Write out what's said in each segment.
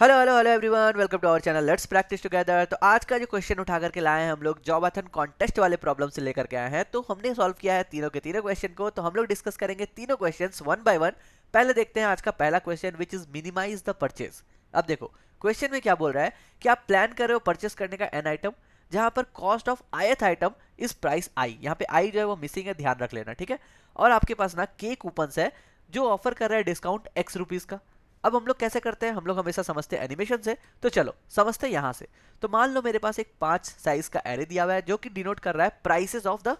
Hello hello hello everyone, welcome to our channel let's practice together. तो आज का जो क्वेश्चन उठा करके लाए हैं हम लोग जॉबाथन कॉन्टेस्ट वाले प्रॉब्लम से लेकर के आए हैं। तो हमने सॉल्व किया है तीनों के तीनों क्वेश्चन को। तो हम लोग डिस्कस करेंगे तीनों क्वेश्चंस वन बाय वन। पहले देखते हैं आज का पहला question which is minimize the purchase. अब देखो क्वेश्चन में क्या बोल रहा है कि आप प्लान कर रहे हो परचेस करने का एन आइटम जहां पर कॉस्ट ऑफ ith आइटम इस प्राइस आई। यहाँ पे आई जो है वो मिसिंग है, ध्यान रख लेना, ठीक है। और आपके पास ना के कूपन्स है जो ऑफर कर रहा है डिस्काउंट एक्स रुपीज का। अब हम लोग कैसे करते हैं, हम लोग हमेशा समझते हैं एनिमेशन से। तो चलो समझते हैं यहाँ से। तो मान लो मेरे पास एक 5 साइज का एरे दिया हुआ है जो कि डिनोट कर रहा है प्राइसेस ऑफ द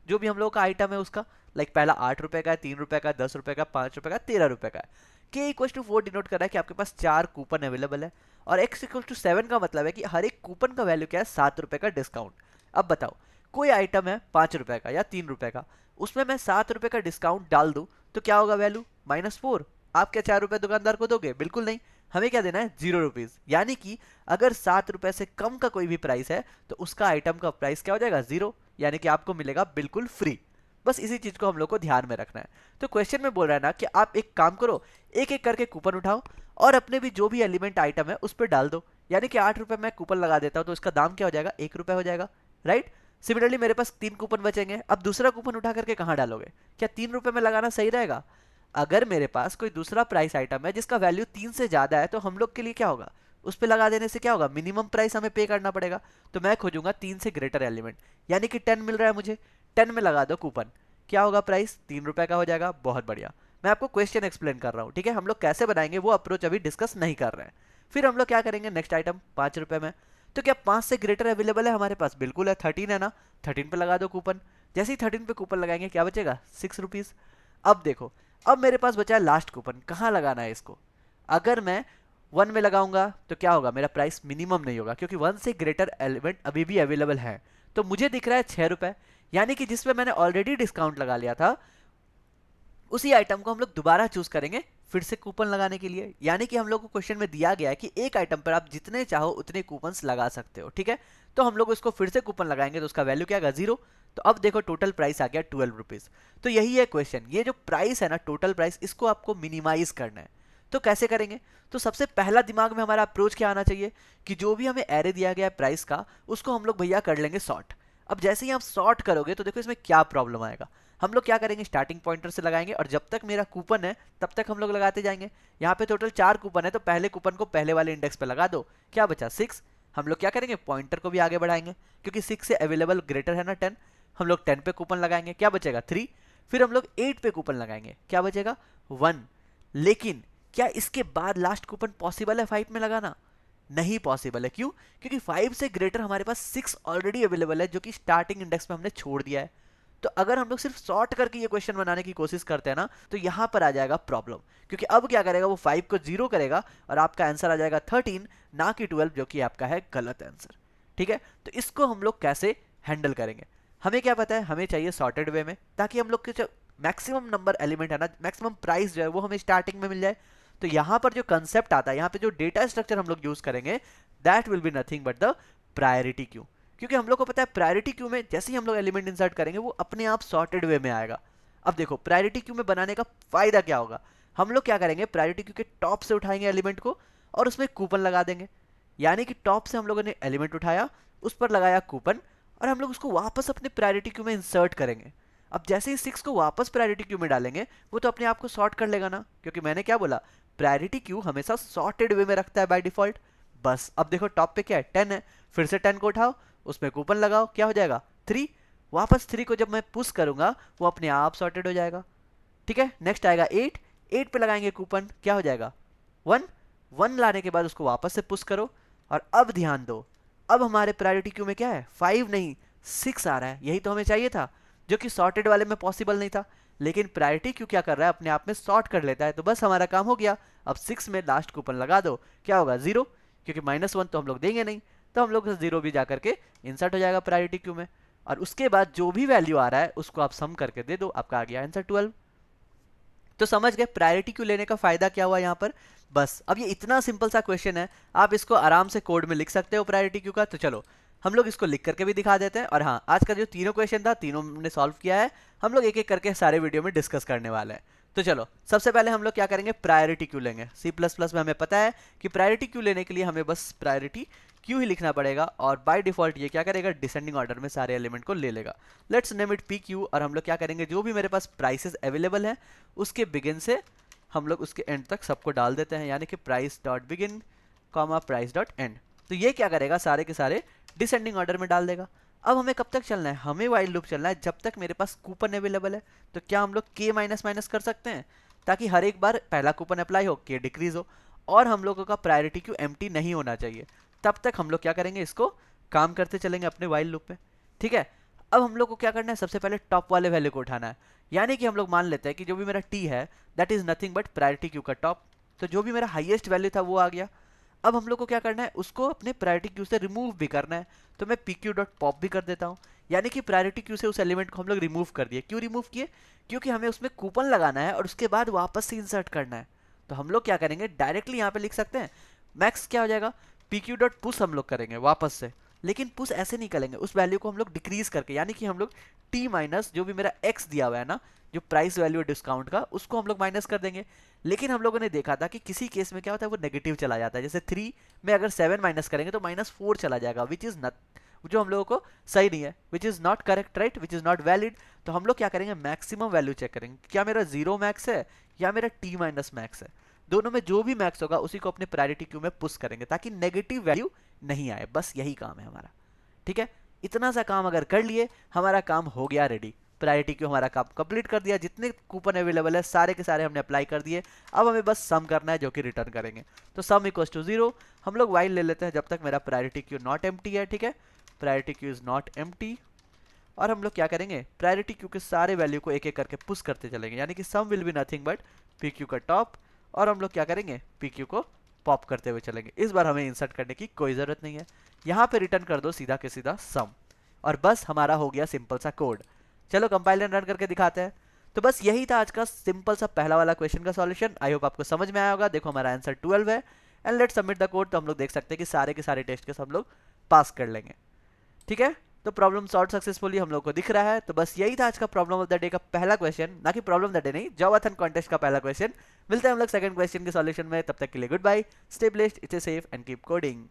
जो भी हम लोग का आइटम है उसका। लाइक पहला 8 रुपए का है, 3 रुपए का, 10 रुपए का, 5 रुपए का, 13 रुपए का है। के इक्वल टू 4 डिनोट कर रहा है कि आपके पास 4 कूपन अवेलेबल है। और एक्स इक्वल टू 7 का मतलब है कि हर एक कूपन का वैल्यू क्या है, 7 रुपए का डिस्काउंट। अब बताओ कोई आइटम है 5 रुपए का या 3 रुपए का, उसमें मैं 7 रुपए का डिस्काउंट डाल दूं तो क्या होगा वैल्यू, -4। आप क्या 4 रुपए दुकानदार को दोगे? बिल्कुल नहीं। हमें क्या देना है, 0 रुपीज। यानी कि अगर 7 रुपए से कम का कोई भी प्राइस है तो उसका आइटम का प्राइस क्या हो जाएगा, 0। यानी कि आपको मिलेगा बिल्कुल फ्री। बस इसी चीज को हम लोग को ध्यान में रखना है। तो क्वेश्चन में बोल रहा है ना कि आप एक काम करो, एक एक करके कूपन उठाओ और अपने भी जो भी एलिमेंट आइटम है उस पर डाल दो। यानी कि 8 रुपए में कूपन लगा देता हूं तो इसका दाम क्या हो जाएगा, 1 रुपए हो जाएगा, राइट। सिमिलरली मेरे पास 3 कूपन बचेंगे। अब दूसरा कूपन उठा करके कहाँ डालोगे? क्या 3 रुपए में लगाना सही रहेगा? अगर मेरे पास कोई दूसरा प्राइस आइटम है जिसका वैल्यू 3 से ज्यादा है तो हम लोग के लिए क्या होगा, उस पे लगा देने से क्या होगा, मिनिमम प्राइस हमें पे करना पड़ेगा। तो मैं खोजूंगा 3 से ग्रेटर एलिमेंट, यानी कि 10 मिल रहा है मुझे, 10 में लगा दो कूपन। क्या होगा प्राइस, 3 रुपए का हो जाएगा। बहुत बढ़िया। मैं आपको क्वेश्चन एक्सप्लेन कर रहा हूँ, ठीक है। हम लोग कैसे बनाएंगे वो अप्रोच अभी डिस्कस नहीं कर रहे हैं। फिर हम लोग क्या करेंगे, नेक्स्ट आइटम 5 रुपए में। तो क्या 5 से ग्रेटर अवेलेबल है हमारे पास? बिल्कुल है, 13 है ना। 13 पे लगा दो कूपन। जैसे ही 13 पे कूपन लगाएंगे क्या बचेगा, 6 रुपीज। अब देखो, अब मेरे पास बचा है लास्ट कूपन, कहाँ लगाना है इसको। अगर मैं 1 में लगाऊंगा तो क्या होगा, मेरा प्राइस मिनिमम नहीं होगा क्योंकि 1 से ग्रेटर एलिमेंट अभी भी अवेलेबल है। तो मुझे दिख रहा है 6 रुपए, यानी कि जिसमें मैंने ऑलरेडी डिस्काउंट लगा लिया था उसी आइटम को हम लोग दोबारा चूज करेंगे फिर से कूपन लगाने के लिए। यानी कि हम लोग को क्वेश्चन में दिया गया है कि एक आइटम पर आप जितने चाहो उतने कूपन्स लगा सकते हो, ठीक है। तो हम लोग इसको फिर से कूपन लगाएंगे तो उसका वैल्यू क्या आएगा, 0। तो अब देखो टोटल प्राइस आ गया 12 रुपीज। तो यही है क्वेश्चन, ये जो प्राइस है ना, टोटल प्राइस, इसको आपको मिनिमाइज करना है। तो कैसे करेंगे? तो सबसे पहला दिमाग में हमारा अप्रोच क्या आना चाहिए कि जो भी हमें एरे दिया गया है प्राइस का, उसको हम लोग भैया कर लेंगे सॉर्ट। अब जैसे ही आप सॉर्ट करोगे तो देखो इसमें क्या प्रॉब्लम आएगा। हम लोग क्या करेंगे, स्टार्टिंग पॉइंटर से लगाएंगे और जब तक मेरा कूपन है तब तक हम लोग लगाते जाएंगे। यहाँ पे टोटल 4 कूपन है तो पहले कूपन को पहले वाले इंडेक्स पे लगा दो। क्या बचा, 6। हम लोग क्या करेंगे, पॉइंटर को भी आगे बढ़ाएंगे क्योंकि 6 से अवेलेबल ग्रेटर है ना 10। हम लोग 10 पे कूपन लगाएंगे, क्या बचेगा, 3। फिर हम लोग 8 पे कूपन लगाएंगे, क्या बचेगा, 1। लेकिन क्या इसके बाद लास्ट कूपन पॉसिबल है 5 में लगाना? नहीं पॉसिबल है। क्यों? क्योंकि 5 से ग्रेटर हमारे पास 6 ऑलरेडी अवेलेबल है जो कि स्टार्टिंग इंडेक्स में हमने छोड़ दिया है। तो अगर हम लोग सिर्फ सॉर्ट करके ये क्वेश्चन बनाने की कोशिश करते हैं ना तो यहां पर आ जाएगा प्रॉब्लम। क्योंकि अब क्या करेगा, वो 5 को 0 करेगा और आपका आंसर आ जाएगा 13, ना कि 12, जो कि आपका है गलत आंसर, ठीक है। तो इसको हम लोग कैसे हैंडल करेंगे, हमें क्या पता है, हमें चाहिए सॉर्टेड वे में, ताकि हम लोग के जो मैक्सिमम नंबर एलिमेंट है ना, मैक्सिमम प्राइस जो है वो हमें स्टार्टिंग में मिल जाए। तो यहां पर जो कंसेप्ट आता है, यहाँ पे जो डेटा स्ट्रक्चर हम लोग यूज करेंगे, that will be nothing but the priority queue. क्योंकि हम लोग को पता है प्रायोरिटी क्यू में जैसे ही हम लोग एलिमेंट इंसर्ट करेंगे वो अपने आप सॉर्टेड वे में आएगा। अब देखो प्रायोरिटी क्यू में बनाने का फायदा क्या होगा, हम लोग क्या करेंगे, प्रायोरिटी क्यू के टॉप से उठाएंगे एलिमेंट को और उसमें कूपन लगा देंगे। यानी कि टॉप से हम लोगों ने एलिमेंट उठाया, उस पर लगाया कूपन और हम लोग उसको वापस अपने प्रायोरिटी क्यू में इंसर्ट करेंगे। अब जैसे ही 6 को वापस प्रायोरिटी क्यू में डालेंगे वो तो अपने आप को सॉर्ट कर लेगा ना, क्योंकि मैंने क्या बोला, प्रायोरिटी क्यू हमेशा सॉर्टेड वे में रखता है बाय डिफॉल्ट। बस अब देखो टॉप पे क्या है, 10 है, फिर से 10 को उठाओ, उसमें कूपन लगाओ, क्या हो जाएगा, 3। वापस 3 को जब मैं पुश करूंगा वो अपने आप सॉर्टेड हो जाएगा, ठीक है। नेक्स्ट आएगा 8, 8 पे लगाएंगे कूपन, क्या हो जाएगा, 1। 1 लाने के बाद उसको वापस से पुश करो। और अब ध्यान दो, अब हमारे प्रायोरिटी क्यू में क्या है, 5 नहीं 6 आ रहा है। यही तो हमें चाहिए था, जो कि सॉर्टेड वाले में पॉसिबल नहीं था। लेकिन प्रायोरिटी क्यू क्या कर रहा है, अपने आप में सॉर्ट कर लेता है। तो बस हमारा काम हो गया। अब 6 में लास्ट कूपन लगा दो, क्या होगा, 0, क्योंकि -1 तो हम लोग देंगे नहीं। तो हम लोग 0 भी जाकर के इंसर्ट हो जाएगा प्रायोरिटी क्यू में। और उसके बाद जो भी वैल्यू आ रहा है उसको आप सम करके दे दो, आपका आ गया आंसर 12। तो समझ गए प्रायोरिटी क्यू लेने का फायदा क्या हुआ यहाँ पर। बस अब ये इतना सिंपल सा क्वेश्चन है, आप इसको आराम से कोड में लिख सकते हो प्रायोरिटी क्यू का। तो चलो हम लोग इसको लिख करके भी दिखा देते हैं। और हाँ, आज का जो तीनों क्वेश्चन था तीनों हमने सॉल्व किया है। हम लोग एक एक करके सारे वीडियो में डिस्कस करने वाले हैं। तो चलो सबसे पहले हम लोग क्या करेंगे, प्रायोरिटी क्यू लेंगे। सी प्लस प्लस में हमें पता है कि प्रायोरिटी क्यू लेने के लिए हमें बस प्रायोरिटी क्यू ही लिखना पड़ेगा, और बाय डिफॉल्ट ये क्या करेगा, डिसेंडिंग ऑर्डर में सारे एलिमेंट को ले लेगा। Let's name it P Q, और हम लोग क्या करेंगे, जो भी मेरे पास प्राइसेस अवेलेबल है उसके बिगिन से हम लोग उसके एंड तक सबको डाल देते हैं, यानी कि price dot begin comma price dot and. तो ये क्या करेगा, सारे के सारे डिसेंडिंग ऑर्डर में डाल देगा। अब हमें कब तक चलना है, हमें वाइल लूप चलना है जब तक मेरे पास कूपन अवेलेबल है। तो क्या हम लोग के माइनस माइनस कर सकते हैं, ताकि हर एक बार पहला कूपन अप्लाई हो, के डिक्रीज हो, और हम लोगों का प्रायोरिटी क्यू एम्प्टी नहीं होना चाहिए। तब तक हम लोग क्या करेंगे, इसको काम करते चलेंगे अपने वाइल लूप में। ठीक है, अब हम लोग को क्या करना है, सबसे पहले टॉप वाले वैल्यू को उठाना है। यानी कि हम लोग मान लेते हैं कि जो भी मेरा टी है that is nothing but priority queue का टॉप। तो जो भी मेरा हाईएस्ट वैल्यू था वो आ गया। अब हम लोग को क्या करना है, उसको अपने प्रायोरिटी क्यू से रिमूव भी करना है। तो मैं पी क्यू डॉट पॉप भी कर देता हूँ, यानी कि प्रायोरिटी क्यू से उस एलिमेंट को हम लोग रिमूव कर दिए। क्यों रिमूव किए, क्योंकि हमें उसमें कूपन लगाना है और उसके बाद वापस से इंसर्ट करना है। तो हम लोग क्या करेंगे, डायरेक्टली यहाँ पे लिख सकते हैं मैक्स क्या हो जाएगा, पी क्यू डॉट पुश हम लोग करेंगे वापस से। लेकिन पुश ऐसे नहीं करेंगे, उस वैल्यू को हम लोग डिक्रीज करके, यानी कि हम लोग टी माइनस जो भी मेरा एक्स दिया हुआ है ना, जो प्राइस वैल्यू है डिस्काउंट का, उसको हम लोग माइनस कर देंगे। लेकिन हम लोगों ने देखा था कि किसी केस में क्या होता है, वो नेगेटिव चला जाता है। जैसे 3 में अगर 7 माइनस करेंगे तो -4 चला जाएगा, विच इज नॉट, जो हम लोगों को सही नहीं है, which is not correct, right, which is not valid. तो हम लोग क्या करेंगे, मैक्सिमम वैल्यू चेक करेंगे, क्या मेरा 0 मैक्स है या मेरा टी माइनस मैक्स है। दोनों में जो भी मैक्स होगा उसी को अपने प्रायोरिटी क्यू में पुश करेंगे, ताकि नेगेटिव वैल्यू नहीं आए। बस यही काम है हमारा। ठीक है, इतना सा काम अगर कर लिए, हमारा काम हो गया रेडी। प्रायोरिटी क्यू हमारा काम कंप्लीट कर दिया, जितने कूपन अवेलेबल है सारे के सारे हमने अप्लाई कर दिए। अब हमें बस सम करना है, जो कि रिटर्न करेंगे। तो सम इक्वल्स टू 0। हम लोग वाइल ले लेते हैं जब तक मेरा प्रायोरिटी क्यू नॉट एम्प्टी है। ठीक है, priority queue is not empty, और हम लोग क्या करेंगे, प्रायोरिटी क्यू के सारे वैल्यू को एक एक करके पुश करते चलेंगे, यानी कि some will be nothing but P Q का टॉप, और हम लोग क्या करेंगे, पी क्यू को पॉप करते हुए चलेंगे। इस बार हमें इंसर्ट करने की कोई ज़रूरत नहीं है, यहाँ पे रिटर्न कर दो सीधा के सीधा सम, और बस हमारा हो गया सिंपल सा कोड। चलो कंपाइल एंड रन करके दिखाते हैं। तो बस यही था आज का सिंपल सा पहला वाला क्वेश्चन का सॉल्यूशन। आई होप आपको समझ में आया होगा। देखो हमारा आंसर 12 है, and let's submit the code. तो हम लोग देख सकते हैं कि सारे के सारे टेस्ट के हम लोग पास कर लेंगे। ठीक है, तो प्रॉब्लम सॉल्व सक्सेसफुली हम लोग को दिख रहा है। तो बस यही था आज का प्रॉब्लम ऑफ द डे का पहला क्वेश्चन, ना कि प्रॉब्लम द डे नहीं, जॉबाथन कॉन्टेस्ट का पहला क्वेश्चन। मिलते हैं हम लोग सेकंड क्वेश्चन के सॉल्यूशन में, तब तक के लिए goodbye, stay blessed, stay safe and keep coding.